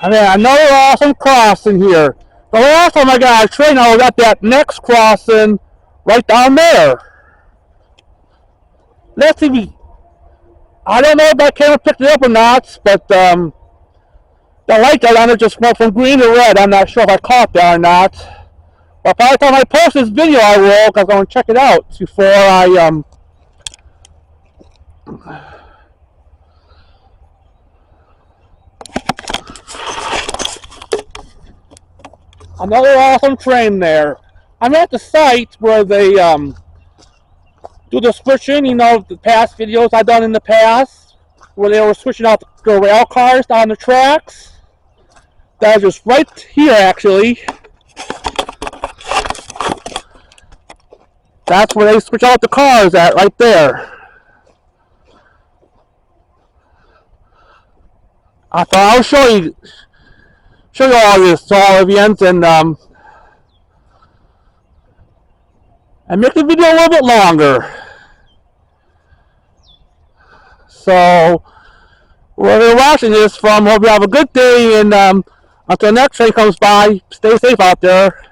And then another awesome crossing here. The last time I got a train, I was at that next crossing right down there. Let's see. I don't know if that camera picked it up or not, but the light on it just went from green to red. I'm not sure if I caught that or not. But by the time I post this video, I will, because I want to check it out before I another awesome train there. I'm at the site where they do the switching, you know, the past videos I've done in the past, where they were switching out the rail cars on the tracks. That is just right here, actually. That's where they switch out the cars at, right there. I thought I'll show you all this to all of you, and make the video a little bit longer. So, wherever you're watching this from, hope you have a good day, and until the next train comes by, stay safe out there.